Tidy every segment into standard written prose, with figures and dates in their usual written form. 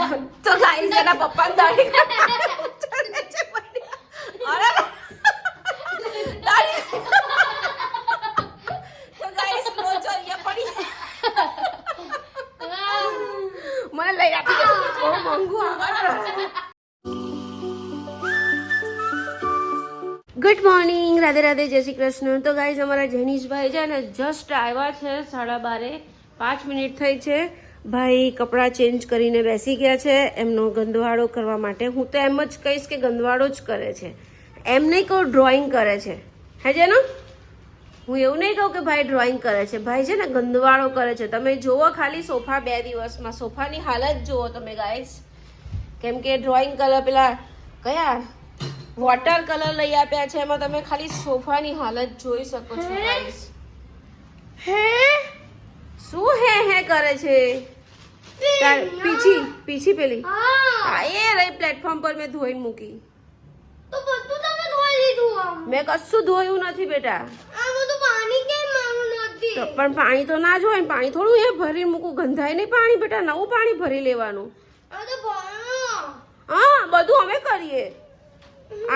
તો ગાઈસ એના પપ્પા દાઢી અરે દાઢી તો ગાઈસ લોચો અહીંયા પડી મને લઈ આપી દે બહુ મોંઘું આવે ગુડ મોર્નિંગ રાધે રાધે જય શ્રી કૃષ્ણ તો ગાઈઝ અમારા જેનીશભાઈ છે ને જસ્ટ આવ્યા છે 12:30 5 મિનિટ થઈ છે ભાઈ કપડાં ચેન્જ કરીને બેસી ગયા છે એમનો ગંદવાળો કરવા માટે હું તો એમ જ કહીશ કે ગંદવાળો જ કરે છે એમ નહીં કહું ડ્રોઈંગ કરે છે હે છે ને હું એવું નહીં કહું કે ભાઈ ડ્રોઈંગ કરે છે ભાઈ છે ને ગંદવાળો કરે છે તમે જુઓ ખાલી સોફા 2 દિવસમાં સોફાની હાલત જુઓ તમે ગાઈઝ કેમ કે ડ્રોઈંગ કલર પેલા કયા વોટર કલર લઈ આપ્યા છે એમાં તમે ખાલી સોફાની હાલત જોઈ શકો છો ગાઈસ હે શું હે કરે છે પીછી પેલી હા એ રહી પ્લેટફોર્મ પર મેં ધોઈને મૂકી તો બધું તમે ધોઈ લીધું મેં કશું ધોયું નથી બેટા આમાં તો પાણી કેમ મારું નથી તો પણ પાણી તો ના જ હોય ને પાણી થોડું એ ભરીને મૂકું ગંધાય નહીં પાણી બેટા નવું પાણી ભરી લેવાનું આ તો ભણો હા બધું અમે કરીએ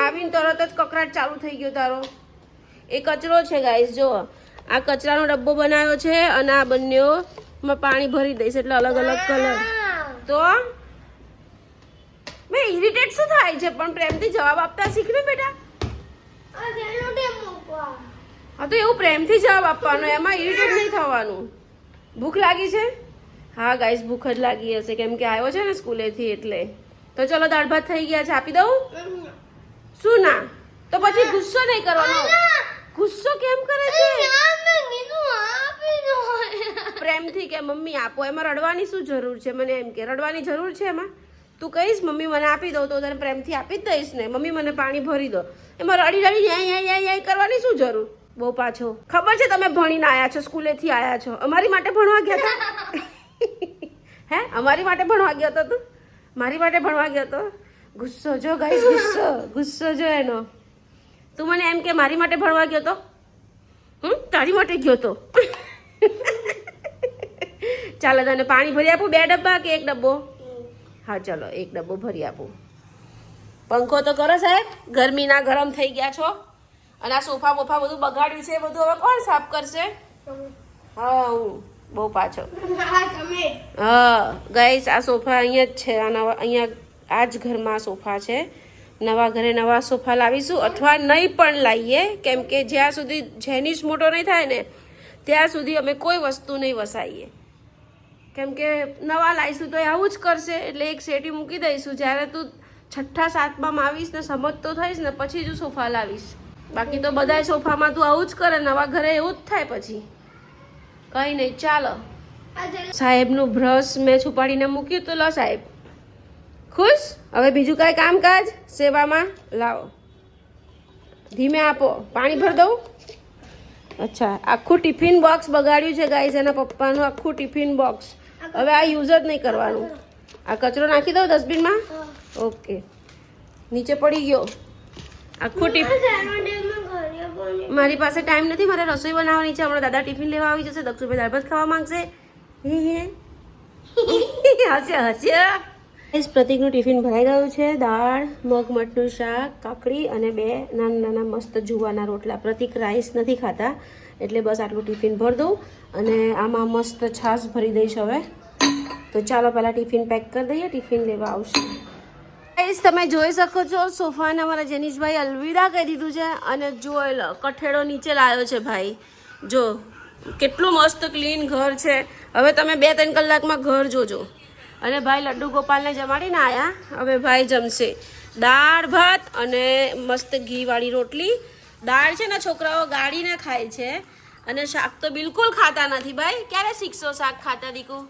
આવીને તરત જ કકરાટ ચાલુ થઈ ગયો તારો એ કચરો છે ગાઈસ જો આ કચરાનો ડબ્બો બનાવ્યો છે અને આ બંનેમાં પાણી ભરી દઈશ એટલે અલગ અલગ કલર તો મેં ઇરિટેટ શું થાય છે પણ પ્રેમથી જવાબ આપતા શીખ ને બેટા આ જેનો ટેમ મૂકવા હા તો એવું પ્રેમથી જવાબ આપવાનો એમાં ઇરિટેટ નહીં થવાનું ભૂખ લાગી છે હા ગાઈસ ભૂખ જ લાગી હશે કેમ કે આવ્યો છે ને સ્કૂલેથી એટલે તો ચલો દાળ ભાત થઈ ગયા છે આપી દઉં શું ના તો પછી ગુસ્સો નહીં કરવાનો ગુસ્સો કેમ કરે છે પ્રેમથી કે મમ્મી આપો એમાં રડવાની શું જરૂર છે મને એમ કે રડવાની જરૂર છે એમાં તું કહીશ મમ્મી મને આપી દો તો તને પ્રેમથી આપી જ દઈશ ને મમ્મી મને પાણી ભરી દો એમાં રડી રડી યાય કરવાની શું જરૂર બહુ પાછો ખબર છે તમે ભણીને આવ્યા છો સ્કૂલેથી આવ્યા છો અમારી માટે ભણવા ગયા હતા હે અમારી માટે ભણવા ગયો હતો તું મારી માટે ભણવા ગયો હતો ગુસ્સો જો ગાઈસ ગુસ્સો જો એનો તું મને એમ કે મારી માટે ભણવા ગયો તો તારી માટે ગયો તો ચાલો તને પાણી ભરી આપું 2 ડબ્બા કે 1 ડબ્બો હા ચલો 1 ડબ્બો ભરી આપું પંખો તો કરો સાહેબ ગરમીના ગરમ થઈ ગયા છો અને આ સોફા બોફા બધું બગાડ્યું છે બધું હવે કોણ સાફ કરશે હા હું બહુ પાછો હા ગાઈસ આ સોફા અહીંયા જ છે અહીંયા આ જ ઘરમાં સોફા છે નવા ઘરે નવા સોફા લાવીશું અથવા નહીં પણ લાવીએ કેમ કે જ્યાં સુધી જેનીશ મોટો નહીં થાય ને ત્યાં સુધી અમે કોઈ વસ્તુ નહીં વસાઈએ કેમ કે નવા લાવીશું તો આવું જ કરશે એટલે એક સેટી મૂકી દઈશું જ્યારે તું 6ઠા 7મામાં આવીશ ને સમજતો થઈશ ને પછી જ સોફા લાવીશ બાકી તો બધાય સોફામાં તું આવું જ કરે નવા ઘરે એવું જ થાય પછી કંઈ નહીં ચાલો સાહેબનું બ્રશ મેં છુપાડીને મૂક્યું તો લો સાહેબ ખુશ હવે બીજું કાંઈ કામકાજ સેવામાં લાવો ધીમે આપો પાણી ભરી દઉં અચ્છા આખું ટિફિન બોક્સ બગાડ્યું છે ગાઈસ એના પપ્પાનું આખું ટિફિન બોક્સ હવે આ યુઝ જ નહીં કરવાનું આ કચરો નાખી દઉં ડસ્ટબિનમાં ઓકે નીચે પડી ગયો આખું ટિફિન મારી પાસે ટાઈમ નથી મારે રસોઈ બનાવવાની છે હમણાં દાદા ટિફિન લેવા આવી જશે દક્ષુભાઈ દાળ ભાત ખાવા માંગશે હસ્ય પ્રતિકનું ટિફિન ભરાઈ ગયું છે દાળ મગ મઠનું શાક કાકડી અને 2 નાના નાના મસ્ત જુવારના રોટલા પ્રતિક રાઈસ નથી ખાતા એટલે બસ આટલું ટિફિન ભરી દઉં અને આમાં મસ્ત છાશ ભરી દઈશ હવે તો ચાલો પહેલાં ટિફિન પેક કરી દઈએ ટિફિન લેવા આવશે ગાઈસ તમે જોઈ શકો છો સોફાને અમારા જેનીશભાઈ અલવિદા કહી દીધું છે અને જોઈ લો કઠેડો નીચે લાવ્યો છે ભાઈ જો કેટલું મસ્ત ક્લીન ઘર છે હવે તમે 2-3 કલાકમાં ઘર જોજો અને ભાઈ લડ્ડુ ગોપાલને જમાડીને આવ્યા હવે ભાઈ જમશે દાળ ભાત અને મસ્ત ઘીવાળી રોટલી દાળ છે ને છોકરાઓ ગાળીને ખાય છે અને શાક તો બિલકુલ ખાતા નથી ભાઈ ક્યારે શીખશો શાક ખાતા દીકુ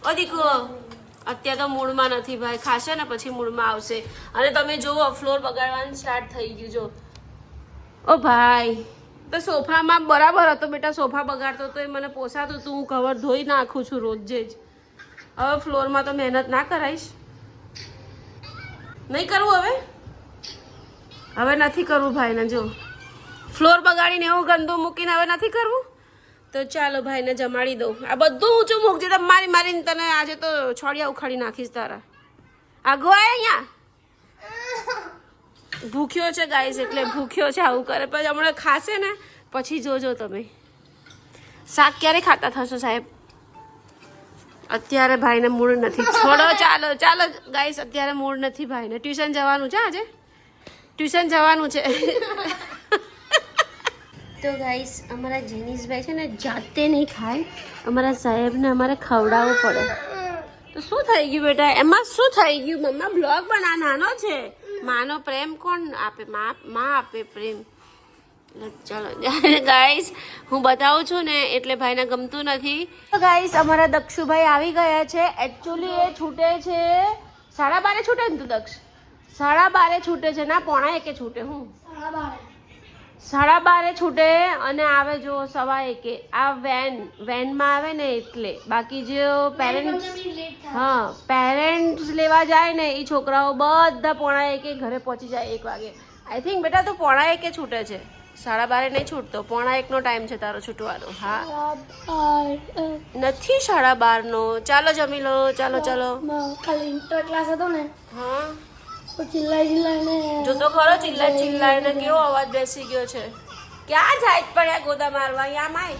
ઓ દીકુ અત્યારે તો મૂળમાં નથી ભાઈ ખાશે ને પછી મૂળમાં આવશે અને તમે જુઓ ફ્લોર બગાડવાનું સ્ટાર્ટ થઈ ગયું જો ઓ ભાઈ તો સોફામાં બરાબર હતો બેટા સોફા બગાડતો તો એ મને પોસાતું તું હું કવર ધોઈ નાખું છું રોજે જ હવે ફ્લોરમાં તો મહેનત ના કરાઈશ નહીં કરવું હવે નથી કરવું ભાઈને જો ફ્લોર બગાડીને એવું ગંદુ મૂકીને હવે નથી કરવું તો તો ચાલો ભાઈને જમાડી દઉં. આ બધું ઊંચું મૂકજે તો મારી મારીને તને આજે તો છોડિયા ઉખાડી નાખીશ તારા. આગો આય અહીંયા. ભૂખ્યો છે ગાઈસ, એટલે ભૂખ્યો છે, આવું કરે. પછી હમણાં ખાશે ને પછી જોજો તમે. શાક ક્યારે ખાતા થશો સાહેબ? અત્યારે ભાઈને મૂડ નથી. છોડો, ચાલો ચાલો ગાઈસ, અત્યારે મૂડ નથી ભાઈને. ટ્યુશન જવાનું છે આજે, ટ્યુશન જવાનું છે. તો ગાઈસ અમારા જેનીશભાઈ છે ને જાતે નહીં ખાય, અમારા સાહેબને અમારે ખવડાવવું પડે. તો શું થઈ ગયું બેટા? એમાં શું થઈ ગયું? મમ્મા બ્લોગ બના, નાનો છે. માનો પ્રેમ કોણ આપે? માં આપે પ્રેમ. ચલો ગાઈસ, હું બતાવું છું ને એટલે ભાઈને ગમતું નથી. તો ગાઈસ અમારા દક્ષુભાઈ આવી ગયા છે. એકચ્યુઅલી એ છૂટે છે 12:30 છૂટે ને? તું દક્ષ 12:30 છૂટે છે ના 1:45 છૂટે. હું 12:30 છૂટે અને આવે જો 1:15. આ વેનમાં આવે ને એટલે. બાકી જે પેરેન્ટ્સ, હા પેરેન્ટ્સ લેવા જાય ને એ છોકરાઓ બધા 1:45 ઘરે પહોંચી જાય 1 વાગે. આઈ થિંક બેટા તું 1:45 છૂટે છે, 12:30 નહીં છૂટતો. 1:45 નો ટાઈમ છે તારો છૂટવાનો. હા નથી 12:30 નો. ચાલો જમી લો, ચાલો ચાલો. ખાલી ઇન્ટર ક્લાસ હતો ને, હા ચિલ્લાઈને જો તો ખરો, ચિલ્લાઈને કેવો અવાજ બેસી ગયો છે. ક્યાં જાય પડ્યા ગોદા મારવા? અહીંયા માય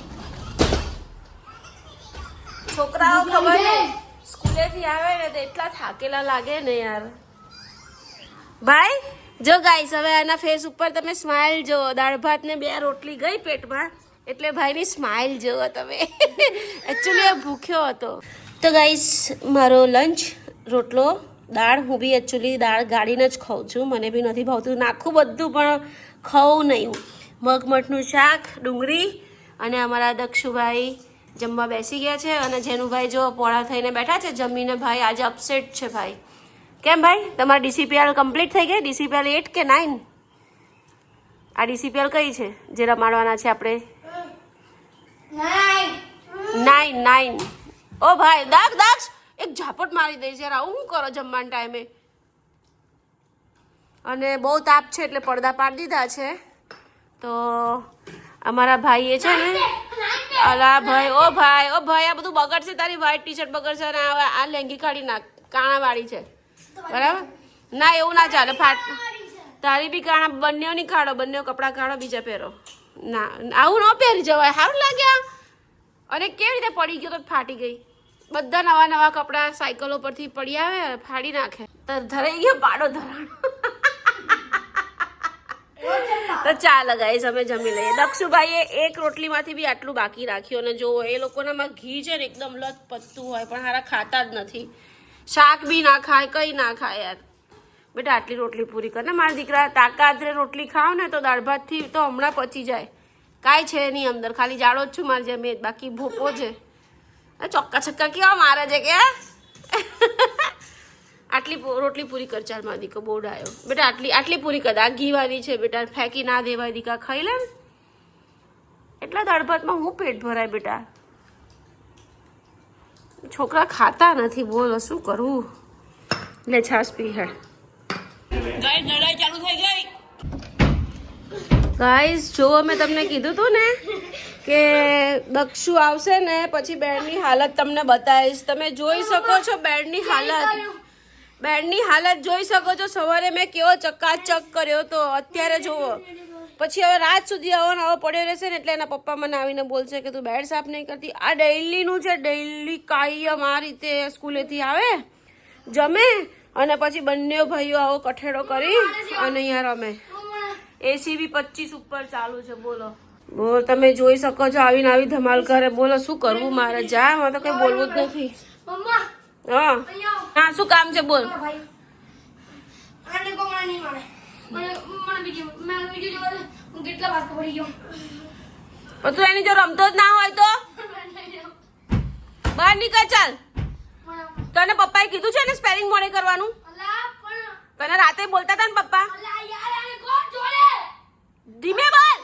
છોકરાઓ ખબર ને સ્કૂલેથી આવે ને તો એટલા થાકેલા લાગે ને યાર. ભાઈ જો ગાઈસ, હવે આના ફેસ ઉપર તમે સ્માઈલ જો. દાળ ભાત ને 2 રોટલી ગઈ પેટમાં એટલે ભાઈની સ્માઈલ જુઓ તમે. એકચ્યુઅલી ભૂખ્યો હતો. તો ગાઈસ મારો લંચ, રોટલો, દાળ. હું બી એકચ્યુઅલી દાળ ગાળીને જ ખાઉં છું, મને બી નથી ભાવતું નાખું બધું, પણ ખાઉં નહીં. મગમઠનું શાક, ડુંગળી. અને અમારા દક્ષુભાઈ જમવા બેસી ગયા છે. અને જેનુભાઈ જો પોળા થઈને બેઠા છે જમીને. ભાઈ આજે અપસેટ છે ભાઈ. કેમ ભાઈ, તમારી DCPR કમ્પ્લીટ થઈ ગઈ? DCPR 8 કે 9? આ DCPR કઈ છે જે રમાડવાના છે આપણે? 9. ઓ ભાઈ દક્ષ એક ઝાપટ મારી દઈશ યાર. આવું શું કરો જમવાના ટાઈમે? અને બહુ તાપ છે એટલે પડદા પાડી દીધા છે. તો અમારા ભાઈએ છે ને, અલા ભાઈ, ઓ ભાઈ આ બધું બગડશે. તારી વ્હાઈટ ટી-શર્ટ બગડશે અને આ લેંગી કાઢી નાખ, કાણાવાળી છે બરાબર? ના એવું ના ચાલે. તારી બી કાણા, બંનેની કાઢો, બંને કપડાં કાઢો, બીજા પહેરો. ના આવું ન પહેરી જવાય, સારું લાગ્યા. અને કેવી રીતે પડી ગયો તો ફાટી ગઈ. બધા નવા કપડાં સાયકલો પરથી પડી આવે, ફાડી નાખે. તો ધરાઈ ગયો પાડો ધરાણો. તો ચાલ ગાઈસ અમે જમી લઈએ. દક્ષુભાઈએ 1 રોટલીમાંથી બી આટલું બાકી રાખ્યું. અને જો એ લોકોનામાં ઘી છે ને એકદમ લથપથતું હોય, પણ હારા ખાતા જ નથી. શાક બી ના ખાય, કંઈ ના ખાય યાર. બેટા આટલી રોટલી પૂરી કર ને મારા દીકરા. તાકાતરે રોટલી ખાવ ને તો દાળ ભાતથી તો હમણાં પચી જાય. કાંઈ છે નહીં અંદર, ખાલી જાડો જ છું મારી જેમ, બાકી ભોપો છે. ચોક્કા છક્કા કેવા મારે છે કે? આટલી રોટલી પૂરી કર ચાલ મારા દીકરો, બહુ ડાયો. બેટા આટલી પૂરી કર. આ ઘીવાળી છે બેટા, ફેંકી ના દેવાય દીકા, ખાઈ લે. એટલા દાળ ભાતમાં હું પેટ ભરાય બેટા? છોકરા ખાતા નથી, બોલો શું કરવું? લે છાશ પી. હેડ ગાઈસ લડાઈ ચાલુ થઈ ગઈ. ગાઈસ જો મેં તમને કીધું તું ને કે દક્ષુ આવશે ને પછી બેડની હાલત તમને બતાવીશ. તમે જોઈ શકો છો બેડની હાલત જોઈ શકો છો. સવારે મેં કેવો ચકાચક કર્યો તો, અત્યારે જોવો. પછી હવે રાત સુધી આવો પડ્યો રહેશે ને એટલે એના પપ્પા મને આવીને બોલશે કે તું બેડ સાફ નહીં કરતી. આ ડેઈલીનું છે, ડેઈલી કાયમ આ રીતે સ્કૂલેથી આવે, જમે અને પછી બંને ભાઈઓ આવો કઠેડો કરી અને અહીંયા રમે. એસી બી 25 ઉપર ચાલુ છે. બોલો તમે જોઈ શકો છો આવીને આવી ધમાલ કરે. બોલો શું કરવું મારે? જા, મારે તો કઈ બોલવું જ નથી. હા શું કામ છે બોલ? પણ તું એની જો રમતો જ ના હોય તો બહાર નીકળ ચાલ. તને પપ્પાએ કીધું છે ને સ્પેલિંગ મોડે કરવાનું? તને રાતે બોલતા હતા ને પપ્પા? ધીમે બોલ.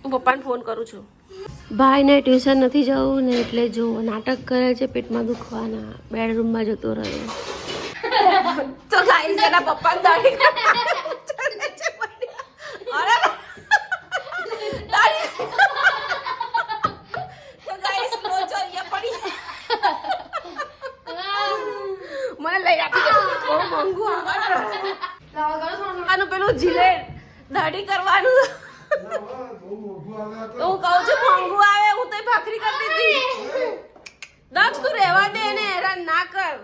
હું પપ્પાને ફોન કરું છું. ભાઈને ટ્યુશન નથી જવું ને એટલે જો નાટક કરે છે પેટમાં દુખવાના, બેડરૂમમાં જતો રહ્યો. તો ગાઈસ એના પપ્પાને દાઢી મોંઘું આનું પેલું જીલેટ દાઢી કરવાનું તો હું કહું છું મોંઘું આવે હું તો ભાખરી કરતી હતી દક્ષ તું રહેવા દે ને હેરાન ના કર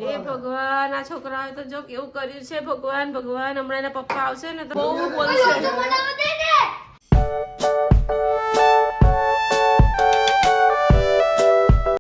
એ ભગવાન આ છોકરાએ તો જો કેવું કર્યું છે ભગવાન ભગવાન હમણાં એના પપ્પા આવશે ને તો બહુ બોલશે